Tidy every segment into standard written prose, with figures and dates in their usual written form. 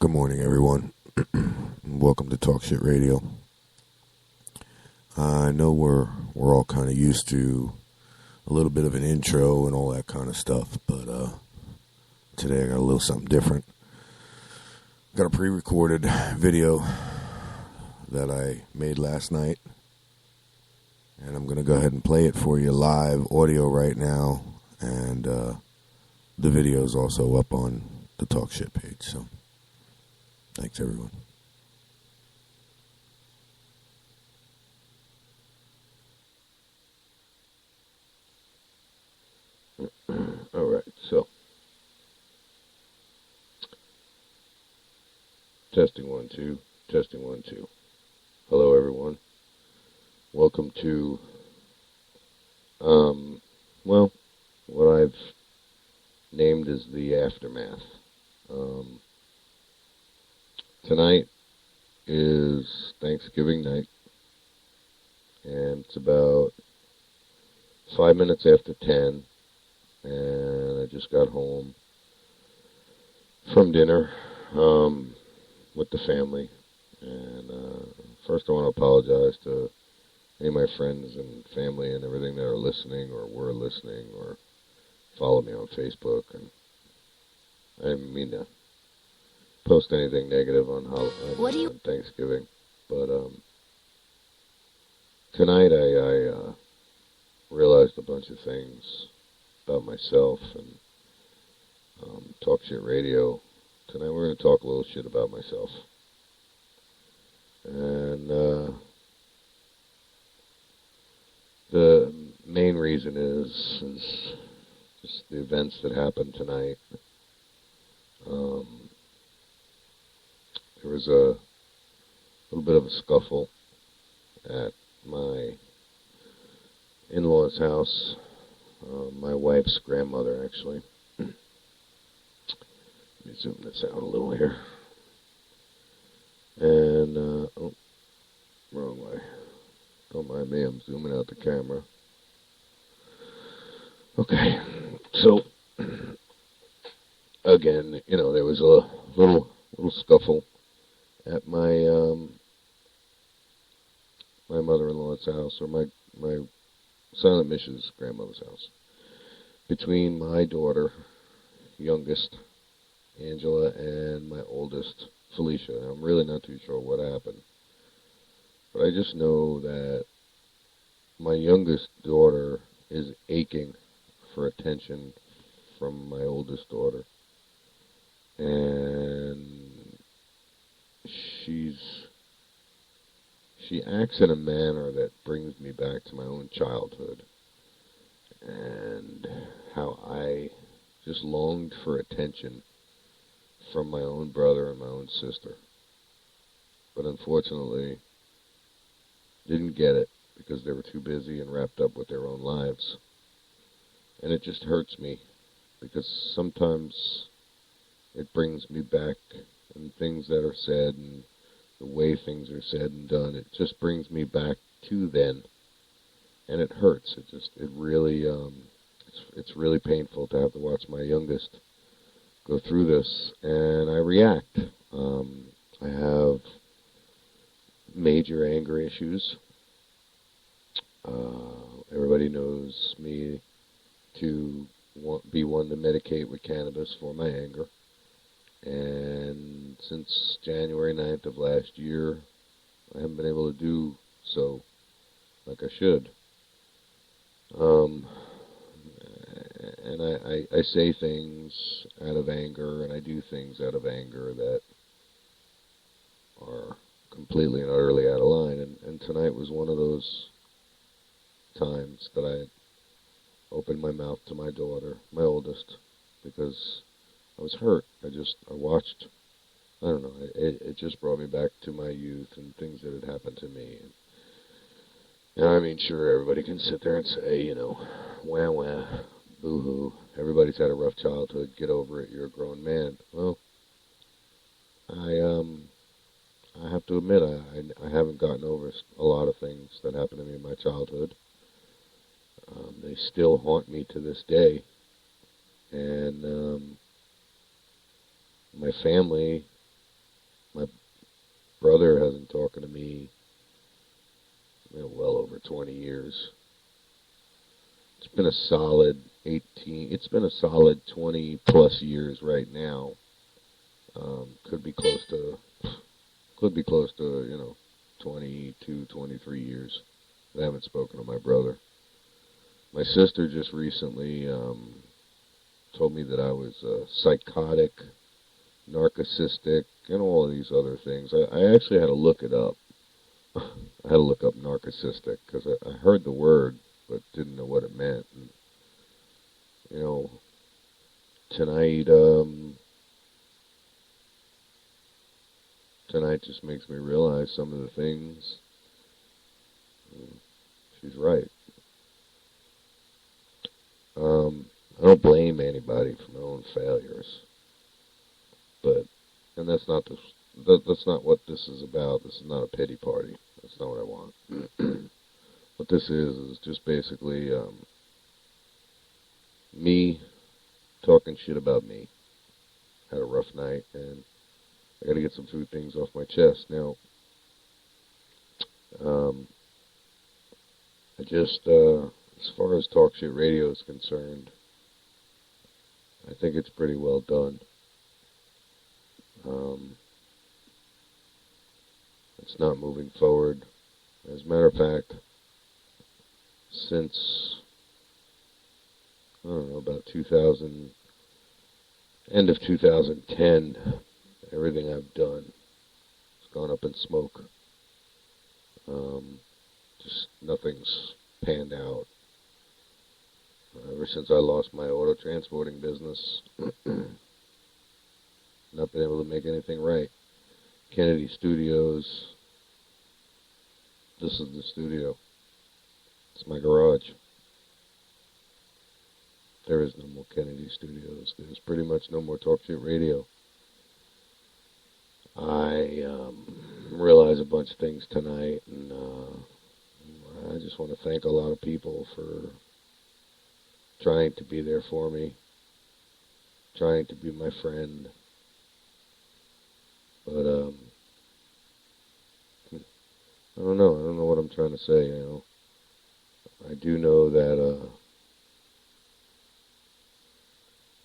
Good morning, everyone. Welcome to Talk Shit Radio. I know we're all kind of used to a little bit of an intro and all that kind of stuff, but today I got a little something different. Got a pre-recorded video that I made last night, and I'm going to go ahead and play it for you live audio right now, and the video is also up on the Talk Shit page, so thanks, everyone. All right, so testing 1 2, testing 1 2. Hello, everyone. Welcome to what I've named as the aftermath. Tonight is Thanksgiving night, and it's about 5 minutes after 10, and I just got home from dinner with the family. And first I want to apologize to any of my friends and family and everything that are listening or were listening or follow me on Facebook. And I didn't mean to post anything negative on Thanksgiving, but tonight I realized a bunch of things about myself, and Talk Shit Radio. Tonight we're going to talk a little shit about myself, and the main reason is just the events that happened tonight. There was a little bit of a scuffle at my in-laws' house, my wife's grandmother, actually. Let me zoom this out a little here. And, wrong way. Don't mind me, I'm zooming out the camera. Okay, so, again, there was a little scuffle at my my mother-in-law's house, or my Silent Mish's grandmother's house, between my daughter, youngest, Angela, and my oldest, Felicia. And I'm really not too sure what happened, but I just know that my youngest daughter is aching for attention from my oldest daughter, and she acts in a manner that brings me back to my own childhood, and how I just longed for attention from my own brother and my own sister, but unfortunately didn't get it because they were too busy and wrapped up with their own lives. And it just hurts me, because sometimes it brings me back, and things that are said and the way things are said and done, it just brings me back to then, and it hurts. It's really painful to have to watch my youngest go through this, and I react. I have major anger issues. Everybody knows me to be one to medicate with cannabis for my anger. And since January 9th of last year, I haven't been able to do so like I should. And I say things out of anger, and I do things out of anger that are completely and utterly out of line. And tonight was one of those times that I opened my mouth to my daughter, my oldest, because I was hurt. I watched, I don't know, it just brought me back to my youth and things that had happened to me. And I mean, sure, everybody can sit there and say, wah, wah, boo-hoo, everybody's had a rough childhood, get over it, you're a grown man. Well, I have to admit, I haven't gotten over a lot of things that happened to me in my childhood. They still haunt me to this day. And my family My brother hasn't talked to me well over 20 years. It's been a solid 20 plus years right now. Could be close to 22, 23 years. I haven't spoken to my brother. My sister just recently told me that I was psychotic, narcissistic, and all of these other things. I actually had to look it up. I had to look up narcissistic because I heard the word but didn't know what it meant. And, tonight just makes me realize some of the things. She's right. I don't blame anybody for my own failures, and that's not what this is about. This is not a pity party. That's not what I want. What this is just basically me talking shit about me. Had a rough night, and I got to get some few things off my chest. Now, as far as Talk Shit Radio is concerned, I think it's pretty well done. It's not moving forward. As a matter of fact, since, I don't know, about end of 2010, everything I've done has gone up in smoke. Just nothing's panned out. Ever since I lost my auto transporting business, not been able to make anything right. Kennedy Studios. This is the studio. It's my garage. There is no more Kennedy Studios. There's pretty much no more Talk Shit Radio. I realized a bunch of things tonight, and I just want to thank a lot of people for trying to be there for me, trying to be my friend. But I don't know what I'm trying to say. I do know that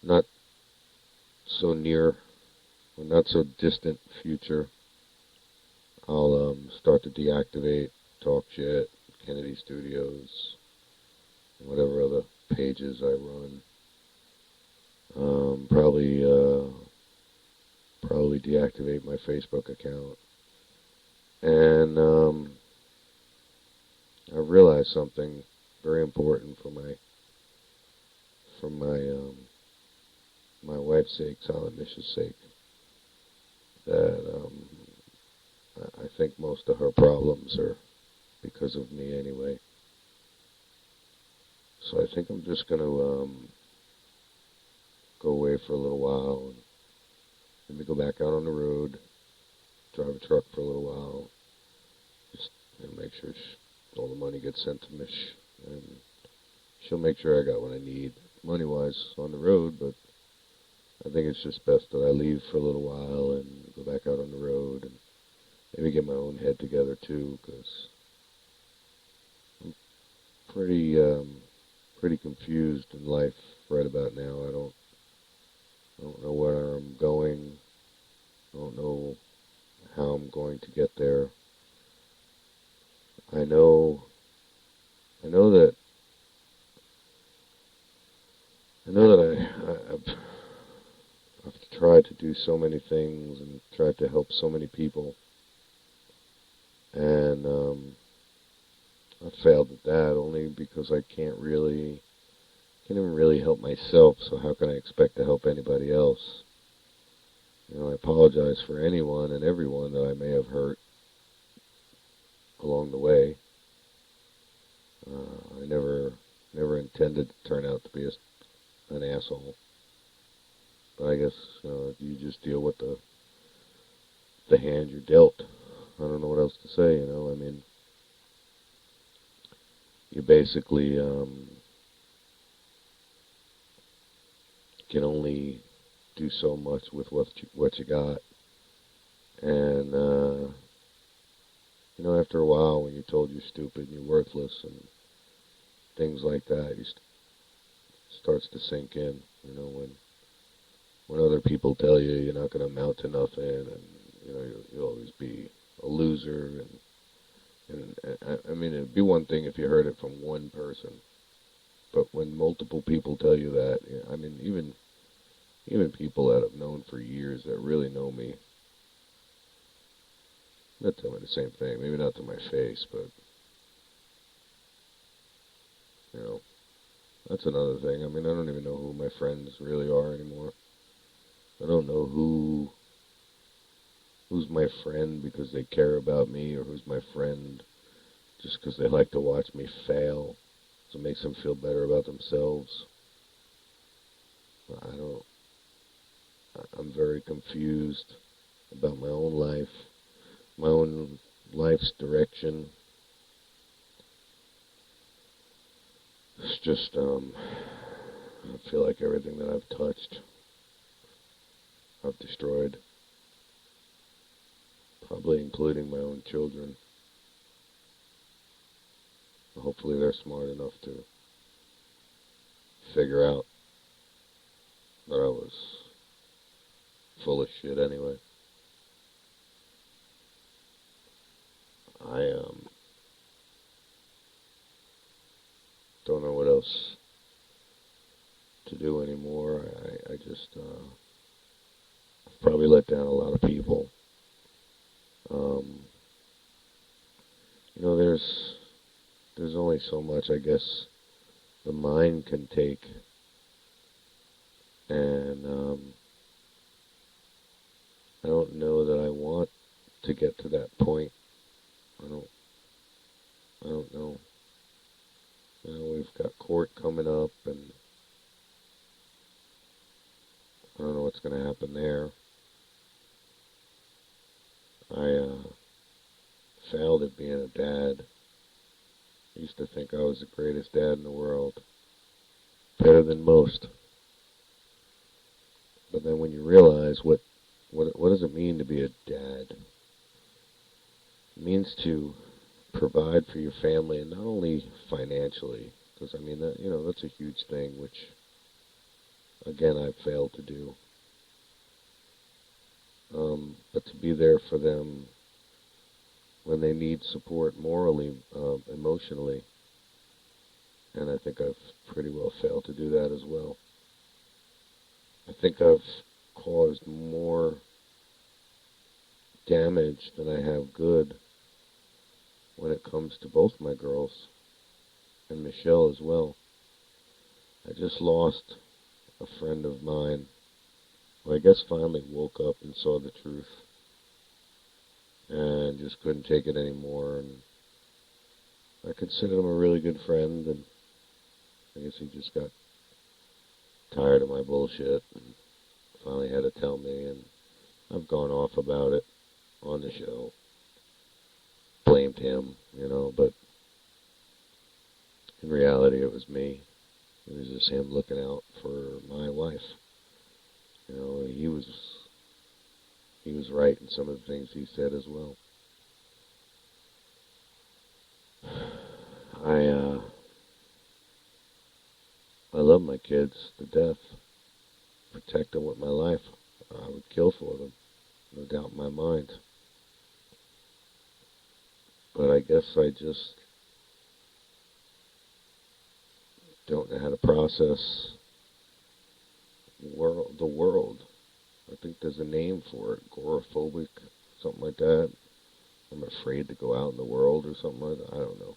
not so near or not so distant future, I'll start to deactivate Talk Shit, Kennedy Studios, and whatever other pages I run. Probably deactivate my Facebook account. And I realized something very important for my wife's sake, Silent Mish's sake, that I think most of her problems are because of me anyway. So I think I'm just going to go away for a little while and maybe go back out on the road, drive a truck for a little while, just make sure all the money gets sent to Mish, and she'll make sure I got what I need money-wise on the road. But I think it's just best that I leave for a little while and go back out on the road and maybe get my own head together too, because I'm pretty confused in life right about now. I don't know where I'm going. I don't know how I'm going to get there. I know that I've tried to do so many things and tried to help so many people, and I've failed at that only because I can't even really help myself, so how can I expect to help anybody else? I apologize for anyone and everyone that I may have hurt along the way. I never intended to turn out to be an asshole. But I guess you just deal with the hand you're dealt. I don't know what else to say, I mean, you basically can only do so much with what you got. And, after a while, when you're told you're stupid and you're worthless and things like that, starts to sink in, when other people tell you you're not going to amount to nothing, and, you'll always be a loser, and I mean, it'd be one thing if you heard it from one person, but when multiple people tell you that, I mean, even people that I've known for years that really know me, they'll tell me the same thing. Maybe not to my face, but, that's another thing. I mean, I don't even know who my friends really are anymore. I don't know who's my friend because they care about me, or who's my friend just because they like to watch me fail, so it makes them feel better about themselves. I'm very confused about my own life, my own life's direction. It's just, I feel like everything that I've touched, I've destroyed. Probably including my own children. Hopefully they're smart enough to figure out that I was full of shit anyway. I don't know what else to do anymore. I just I've probably let down a lot of people. There's only so much, I guess, the mind can take, and I don't know that I want to get to that point. I don't know. We've got court coming up, and I don't know what's going to happen there. I failed at being a dad. I used to think I was the greatest dad in the world. Better than most. But then when you realize what does it mean to be a dad? It means to provide for your family, and not only financially, because I mean that's a huge thing, which again I failed to do. But to be there for them when they need support morally, emotionally, and I think I've pretty well failed to do that as well. I think I've caused more damage than I have good when it comes to both my girls, and Michelle as well. I just lost a friend of mine who I guess finally woke up and saw the truth, and just couldn't take it anymore, and I consider him a really good friend, and I guess he just got tired of my bullshit and finally had to tell me, and I've gone off about it on the show, blamed him, but in reality it was me. It was just him looking out for my wife. He was right in some of the things he said as well. I love my kids to death. Protect them with my life. I would kill for them, no doubt in my mind. But I guess I just don't know how to process the world. I think there's a name for it, agoraphobic, something like that. I'm afraid to go out in the world or something like that. I don't know.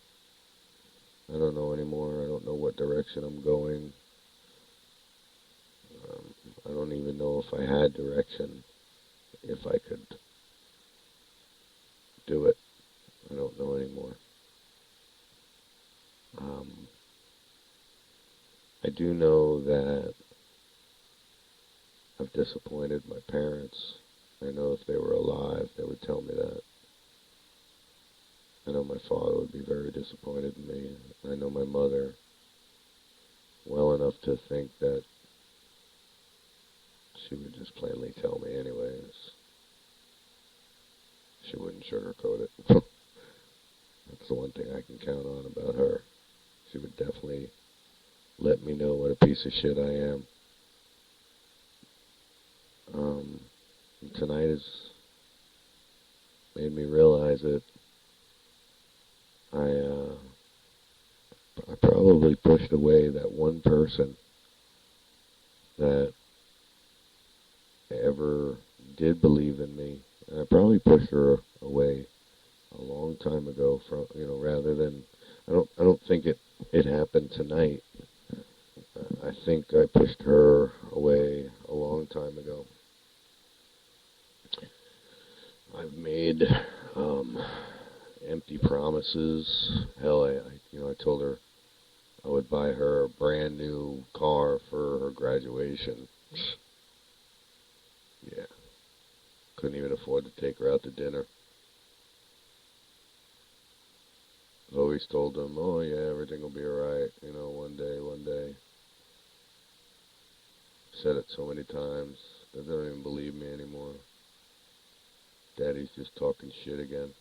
I don't know anymore. I don't know what direction I'm going. I don't even know if I had direction, if I could do it. I don't know anymore. I do know that I've disappointed my parents. I know if they were alive, they would tell me that. I know my father would be very disappointed in me. I know my mother well enough to think that she would just plainly tell me anyways. sugarcoat it. That's the one thing I can count on about her. She would definitely let me know what a piece of shit I am. Tonight has made me realize that I probably pushed away that one person that ever did believe in me. And I probably pushed her away a long time ago from, rather than, I don't think it happened tonight. I think I pushed her away a long time ago. I've made empty promises. Hell, I told her I would buy her a brand new car for her graduation. Yeah. Couldn't even afford to take her out to dinner. Always told them, oh yeah, everything will be alright, one day. Said it so many times that they don't even believe me anymore. Daddy's just talking shit again.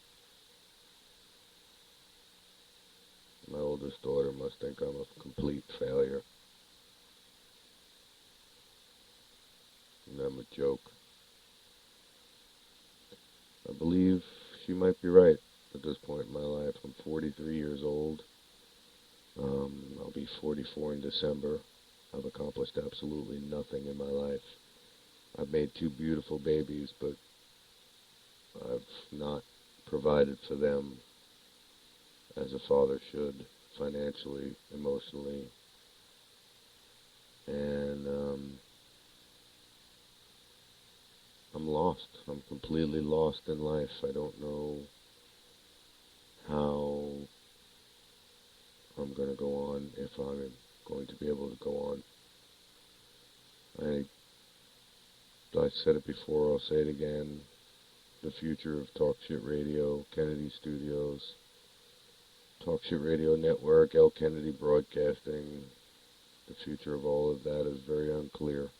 My oldest daughter must think I'm a complete failure. And I'm a joke. I believe she might be right at this point in my life. I'm 43 years old. I'll be 44 in December. I've accomplished absolutely nothing in my life. I've made 2 beautiful babies, but I've not provided for them as a father should, financially, emotionally. And I'm lost. I'm completely lost in life. I don't know how I'm going to go on, if I'm going to be able to go on. I said it before, I'll say it again. The future of Talk Shit Radio, Kennedy Studios, Talk Shit Radio Network, L. Kennedy Broadcasting, the future of all of that is very unclear.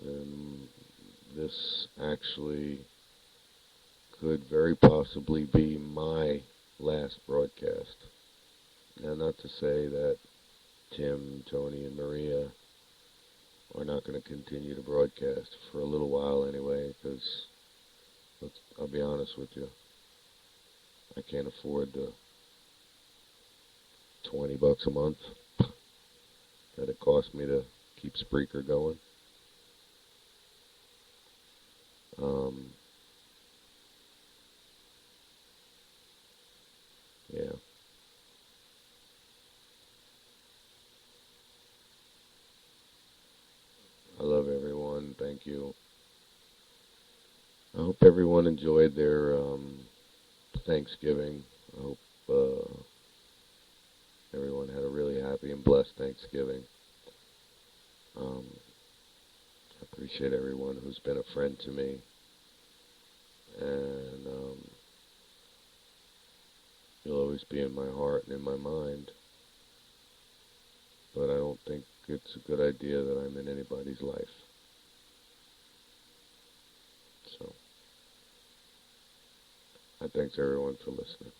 And this actually could very possibly be my last broadcast. Now, not to say that Tim, Tony, and Maria are not going to continue to broadcast for a little while anyway, because I'll be honest with you, I can't afford the $20 a month that it cost me to keep Spreaker going. Yeah. I love everyone. Thank you. I hope everyone enjoyed their Thanksgiving. I hope everyone had a really happy and blessed Thanksgiving. I appreciate everyone who's been a friend to me. And you'll always be in my heart and in my mind. But I don't think it's a good idea that I'm in anybody's life. So, I thanks everyone for listening.